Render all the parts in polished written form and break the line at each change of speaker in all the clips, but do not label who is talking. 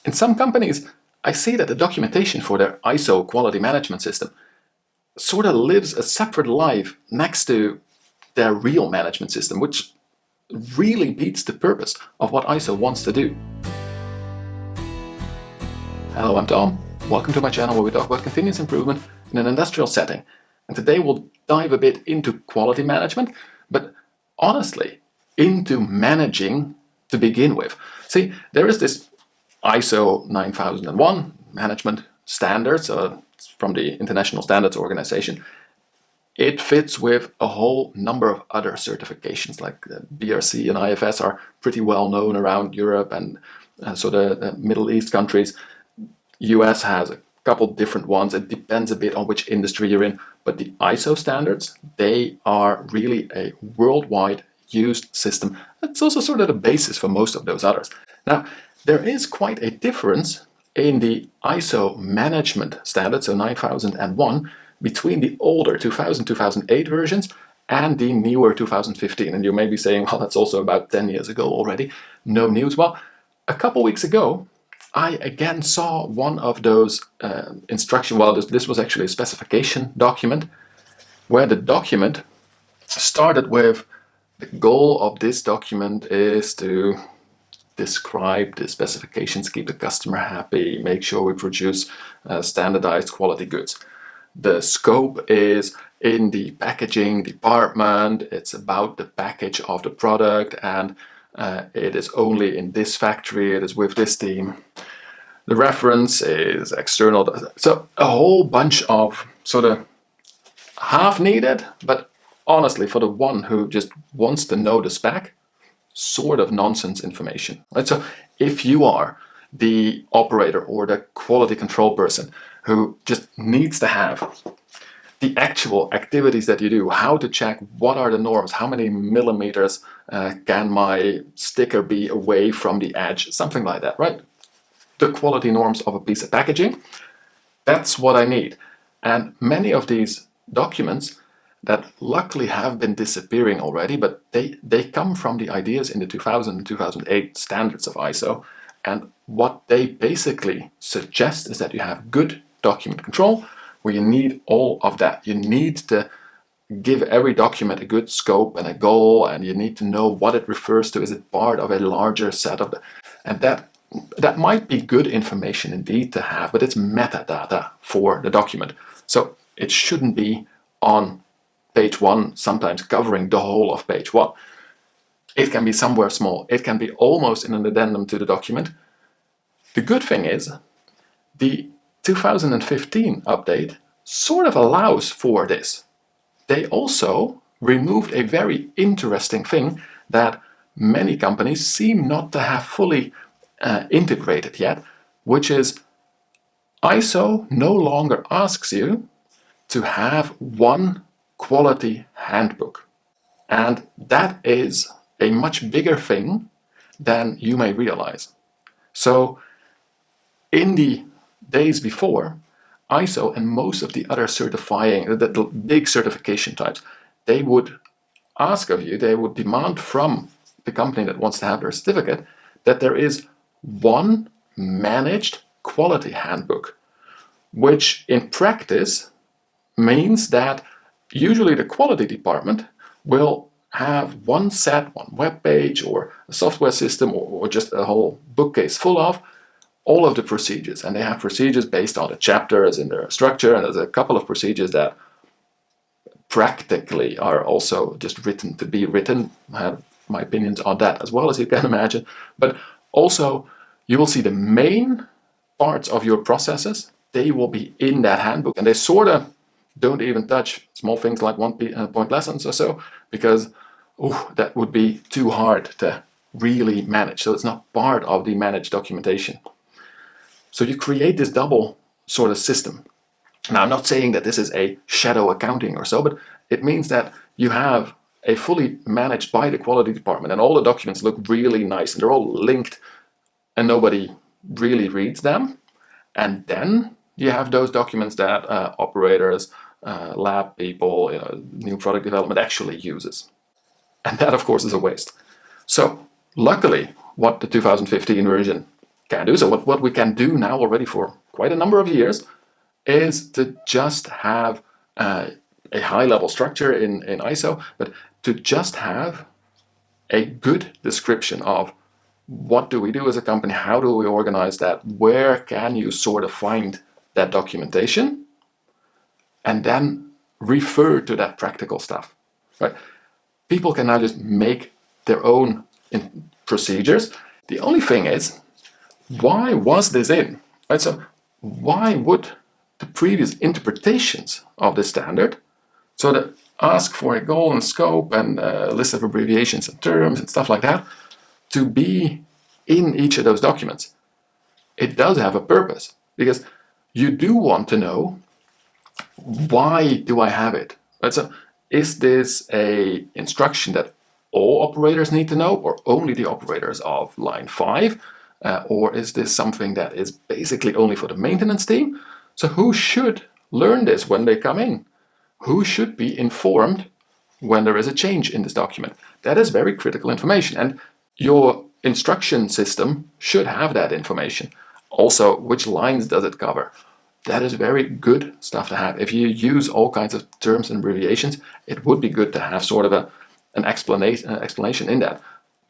in some companies, I see that the documentation for their ISO quality management system sort of lives a separate life next to their real management system, which really beats the purpose of what ISO wants to do. Hello, I'm Tom. Welcome to my channel where we talk about continuous improvement in an industrial setting. And today we'll dive a bit into quality management, but honestly, into managing to begin with. See, there is this ISO 9001 management standards from the International Standards Organization. It fits with a whole number of other certifications, like BRC and IFS are pretty well known around Europe and so the Middle East countries. US has a couple different ones. It depends a bit on which industry you're in, but the ISO standards, they are really a worldwide used system. It's also sort of the basis for most of those others. Now, there is quite a difference in the ISO management standard, so 9001, between the older 2008 versions and the newer 2015. And you may be saying, well, that's also about 10 years ago already. No news. Well, a couple weeks ago, I again saw one of those this was actually a specification document, where the document started with the goal of this document is to describe the specifications, keep the customer happy, make sure we produce standardized quality goods. The scope is in the packaging department, it's about the package of the product, and it is only in this factory, it is with this team. The reference is external. So a whole bunch of sort of half needed, but honestly, for the one who just wants to know the spec, sort of nonsense information. Right? So if you are the operator or the quality control person who just needs to have the actual activities that you do, how to check what are the norms, how many millimeters can my sticker be away from the edge, something like that, right? The quality norms of a piece of packaging, that's what I need. And many of these documents that luckily have been disappearing already, but they come from the ideas in the 2000 and 2008 standards of ISO. And what they basically suggest is that you have good document control, where you need all of that. You need to give every document a good scope and a goal, and you need to know what it refers to. Is it part of a larger set of and that might be good information indeed to have, but it's metadata for the document. So it shouldn't be on page one, sometimes covering the whole of page one. It can be somewhere small. It can be almost in an addendum to the document. The good thing is the 2015 update sort of allows for this. They also removed a very interesting thing that many companies seem not to have fully integrated yet, which is ISO no longer asks you to have one quality handbook. And that is a much bigger thing than you may realize. So in the days before, ISO and most of the other the big certification types, they would ask of you, they would demand from the company that wants to have their certificate that there is one managed quality handbook, which in practice means that usually the quality department will have one web page or a software system or just a whole bookcase full of all of the procedures. And they have procedures based on the chapters in their structure, and there's a couple of procedures that practically are also just written to be written. I have my opinions on that as well, as you can imagine. But also, you will see the main parts of your processes, they will be in that handbook. And they sort of don't even touch small things like point lessons or so, because that would be too hard to really manage. So it's not part of the managed documentation. So you create this double sort of system. Now, I'm not saying that this is a shadow accounting or so, but it means that you have a fully managed by the quality department, and all the documents look really nice, and they're all linked, and nobody really reads them. And then you have those documents that operators, lab people, new product development actually uses. And that, of course, is a waste. So luckily, what the 2015 version can do, so what we can do now already for quite a number of years, is to just have a high-level structure in ISO, but to just have a good description of what do we do as a company, how do we organize that, where can you sort of find that documentation, and then refer to that practical stuff. Right? People can now just make their own procedures. The only thing is, why was this in? Right? So why would the previous interpretations of the standard, so that ask for a goal and scope and a list of abbreviations and terms and stuff like that, to be in each of those documents? It does have a purpose, because you do want to know, why do I have it? Right? So is this a instruction that all operators need to know, or only the operators of line 5? Or is this something that is basically only for the maintenance team? So who should learn this when they come in? Who should be informed when there is a change in this document? That is very critical information, and your instruction system should have that information. Also, which lines does it cover? That is very good stuff to have. If you use all kinds of terms and abbreviations, it would be good to have sort of an explanation in that.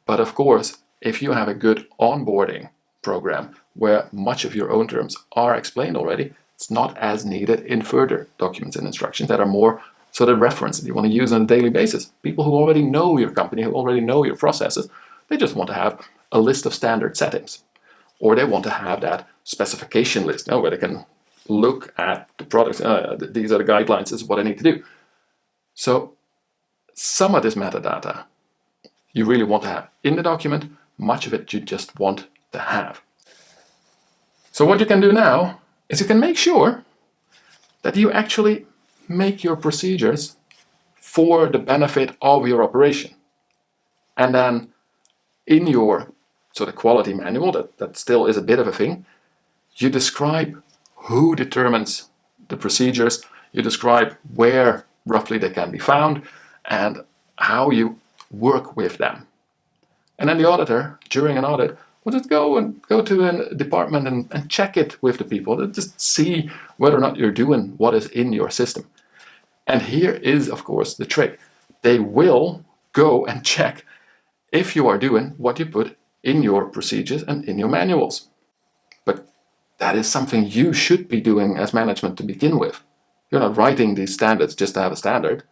But of course, if you have a good onboarding program where much of your own terms are explained already, it's not as needed in further documents and instructions that are more sort of reference that you want to use on a daily basis. People who already know your company, who already know your processes, they just want to have a list of standard settings. Or they want to have that specification list, where they can look at the products. These are the guidelines, this is what I need to do. So some of this metadata you really want to have in the document, much of it you just want to have. So what you can do now is you can make sure that you actually make your procedures for the benefit of your operation. And then in your sort of quality manual, that still is a bit of a thing, you describe who determines the procedures, you describe where roughly they can be found, and how you work with them. And then the auditor, during an audit, will just go to a department and check it with the people, just see whether or not you're doing what is in your system. And here is, of course, the trick. They will go and check if you are doing what you put in your procedures and in your manuals. But that is something you should be doing as management to begin with. You're not writing these standards just to have a standard.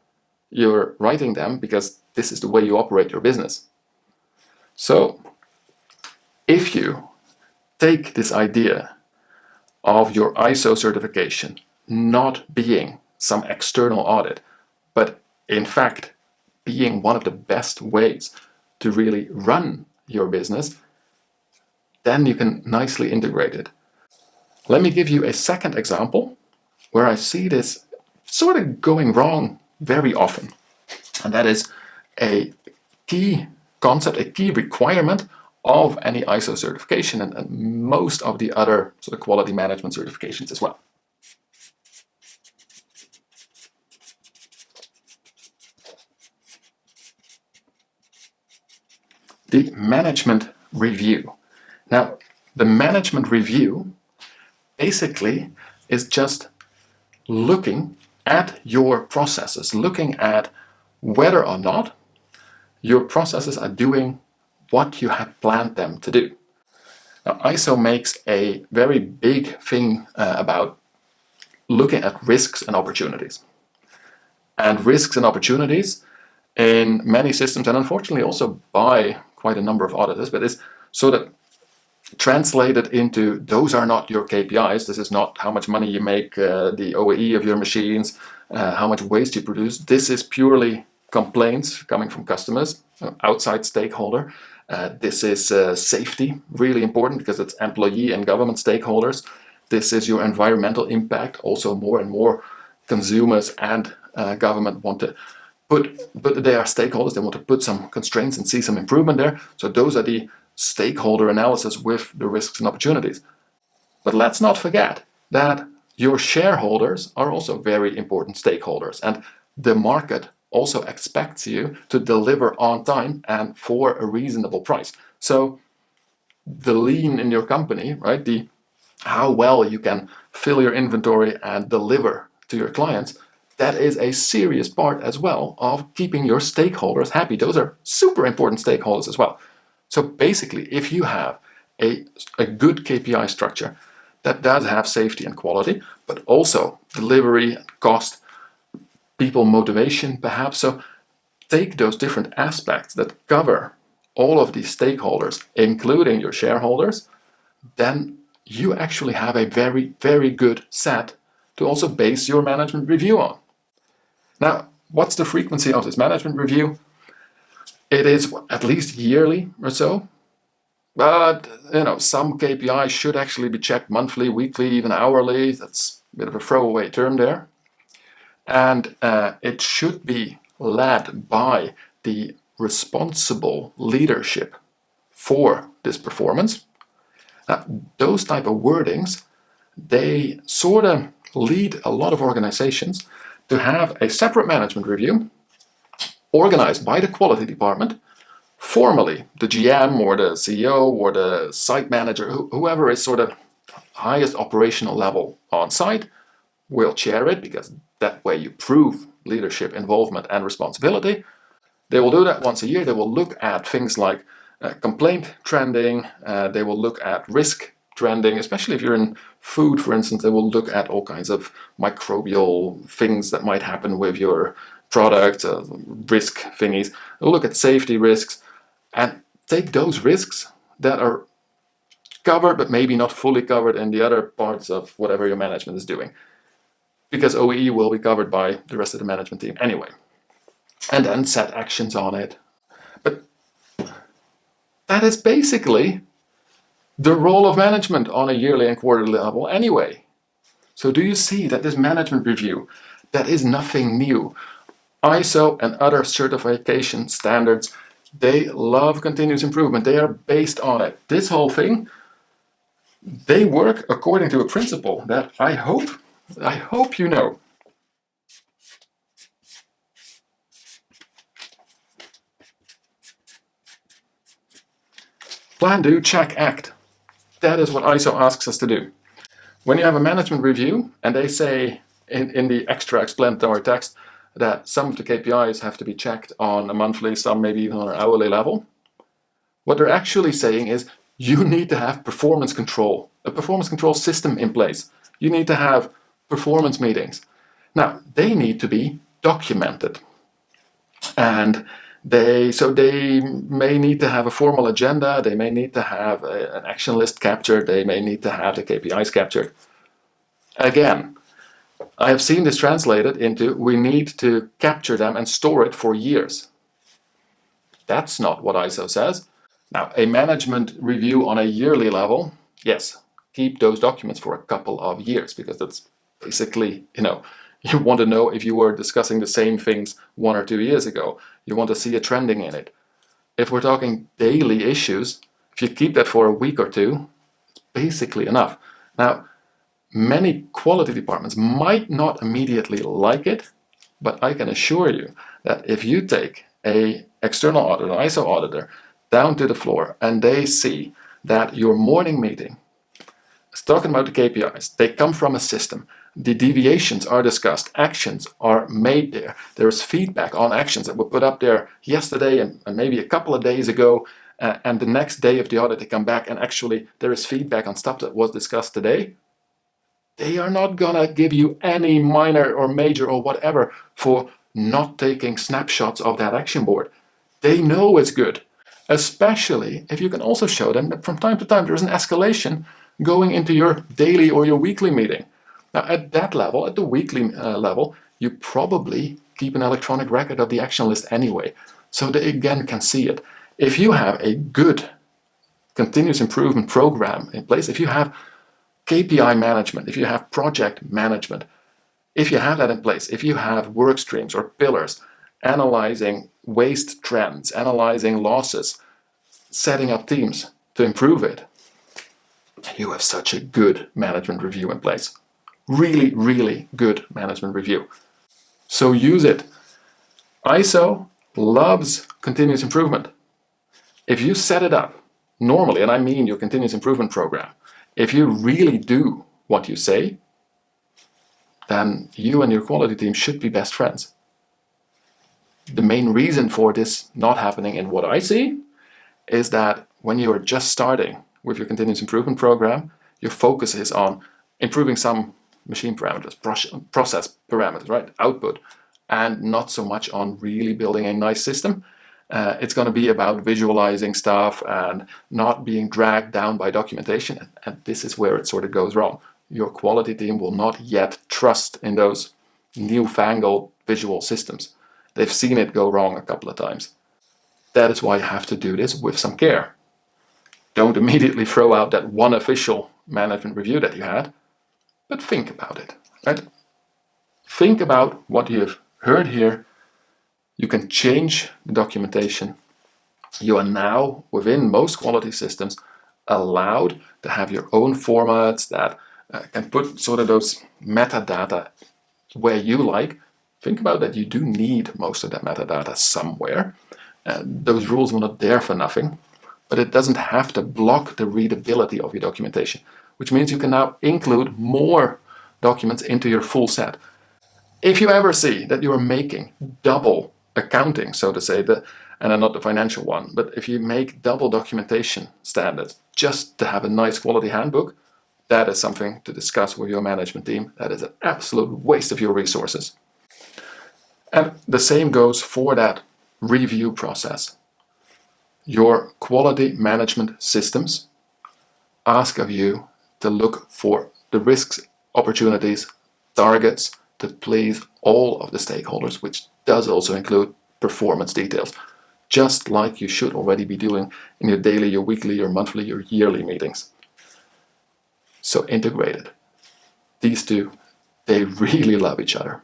You're writing them because this is the way you operate your business. So if you take this idea of your ISO certification not being some external audit, but in fact being one of the best ways to really run your business, then you can nicely integrate it. Let me give you a second example where I see this sort of going wrong very often. And that is a key concept, a key requirement of any ISO certification and most of the other sort of quality management certifications as well. The management review. Now, the management review basically is just looking at your processes, looking at whether or not your processes are doing what you have planned them to do. Now, ISO makes a very big thing about looking at risks and opportunities. And risks and opportunities in many systems, and unfortunately also by quite a number of auditors, but it's sort of translated into those are not your KPIs. This is not how much money you make, the OEE of your machines, how much waste you produce. This is purely complaints coming from customers, outside stakeholder. This is safety, really important because it's employee and government stakeholders. This is your environmental impact. Also more and more consumers and government want to but they are stakeholders. They want to put some constraints and see some improvement there. So those are the stakeholder analysis with the risks and opportunities. But let's not forget that your shareholders are also very important stakeholders, and the market also expects you to deliver on time and for a reasonable price. So the lean in your company, right? How well you can fill your inventory and deliver to your clients. That is a serious part as well of keeping your stakeholders happy. Those are super important stakeholders as well. So basically, if you have a good KPI structure that does have safety and quality, but also delivery, cost, people motivation perhaps, so take those different aspects that cover all of these stakeholders, including your shareholders, then you actually have a very, very good set to also base your management review on. Now, what's the frequency of this management review? It is at least yearly or so, but some KPIs should actually be checked monthly, weekly, even hourly. That's a bit of a throwaway term there. And it should be led by the responsible leadership for this performance. Those type of wordings, they sort of lead a lot of organizations to have a separate management review organized by the quality department. Formally, the GM or the CEO or the site manager, whoever is sort of highest operational level on site, will chair it, because that way you prove leadership involvement and responsibility. They will do that once a year. They will look at things like complaint trending. They will look at risk trending, especially if you're in food, for instance. They will look at all kinds of microbial things that might happen with your product, risk thingies. They'll look at safety risks and take those risks that are covered but maybe not fully covered in the other parts of whatever your management is doing, because OEE will be covered by the rest of the management team anyway, and then set actions on it. But that is basically the role of management on a yearly and quarterly level anyway. So do you see that this management review, that is nothing new? ISO and other certification standards, they love continuous improvement. They are based on it. This whole thing, they work according to a principle that I hope you know. Plan, do, check, act. That is what ISO asks us to do. When you have a management review and they say in the extra explanatory text that some of the KPIs have to be checked on a monthly, some maybe even on an hourly level, what they're actually saying is you need to have performance control, a performance control system in place. You need to have performance meetings. Now, they need to be documented. And they may need to have a formal agenda, they may need to have an action list captured, they may need to have the KPIs captured. Again, I have seen this translated into we need to capture them and store it for years. That's not what ISO says. Now, a management review on a yearly level, yes, keep those documents for a couple of years, because that's basically, you want to know if you were discussing the same things 1 or 2 years ago. You want to see a trending in it. If we're talking daily issues, if you keep that for a week or two, it's basically enough. Now, many quality departments might not immediately like it, but I can assure you that if you take an external auditor, an ISO auditor, down to the floor and they see that your morning meeting is talking about the KPIs, they come from a system, the deviations are discussed, actions are made there, there's feedback on actions that were put up there yesterday and maybe a couple of days ago, and the next day of the audit they come back and actually there is feedback on stuff that was discussed today, they are not gonna give you any minor or major or whatever for not taking snapshots of that action board. They know it's good, especially if you can also show them that from time to time there's an escalation going into your daily or your weekly meeting. Now at that level, at the weekly level, you probably keep an electronic record of the action list anyway, so they again can see it. If you have a good continuous improvement program in place, if you have KPI management, if you have project management, if you have that in place, if you have work streams or pillars, analyzing waste trends, analyzing losses, setting up teams to improve it, you have such a good management review in place. Really, really good management review. So use it. ISO loves continuous improvement. If you set it up normally, and I mean your continuous improvement program, if you really do what you say, then you and your quality team should be best friends. The main reason for this not happening in what I see is that when you are just starting with your continuous improvement program, your focus is on improving some machine parameters, process parameters, right? Output, and not so much on really building a nice system. It's going to be about visualizing stuff and not being dragged down by documentation. And this is where it sort of goes wrong. Your quality team will not yet trust in those newfangled visual systems. They've seen it go wrong a couple of times. That is why you have to do this with some care. Don't immediately throw out that one official management review that you had, but think about it, right? Think about what you've heard here. You can change the documentation. You are now, within most quality systems, allowed to have your own formats that can put sort of those metadata where you like. Think about that you do need most of that metadata somewhere. Those rules were not there for nothing, but it doesn't have to block the readability of your documentation, which means you can now include more documents into your full set. If you ever see that you are making double accounting, so to say, and not the financial one, but if you make double documentation standards just to have a nice quality handbook, that is something to discuss with your management team. That is an absolute waste of your resources. And the same goes for that review process. Your quality management systems ask of you to look for the risks, opportunities, targets to please all of the stakeholders, which does also include performance details, just like you should already be doing in your daily, your weekly, your monthly, your yearly meetings. So integrated. These two, they really love each other.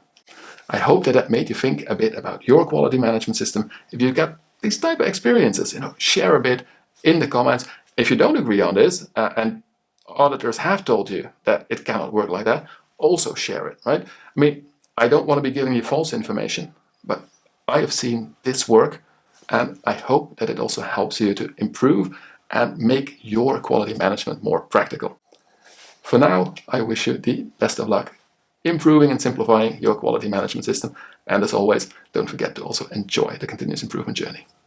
I hope that made you think a bit about your quality management system. If you got these type of experiences, share a bit in the comments. If you don't agree on this, and auditors have told you that it cannot work like that, also share it, right? I mean, I don't want to be giving you false information, but I have seen this work, and I hope that it also helps you to improve and make your quality management more practical. For now, I wish you the best of luck improving and simplifying your quality management system. And as always, don't forget to also enjoy the continuous improvement journey.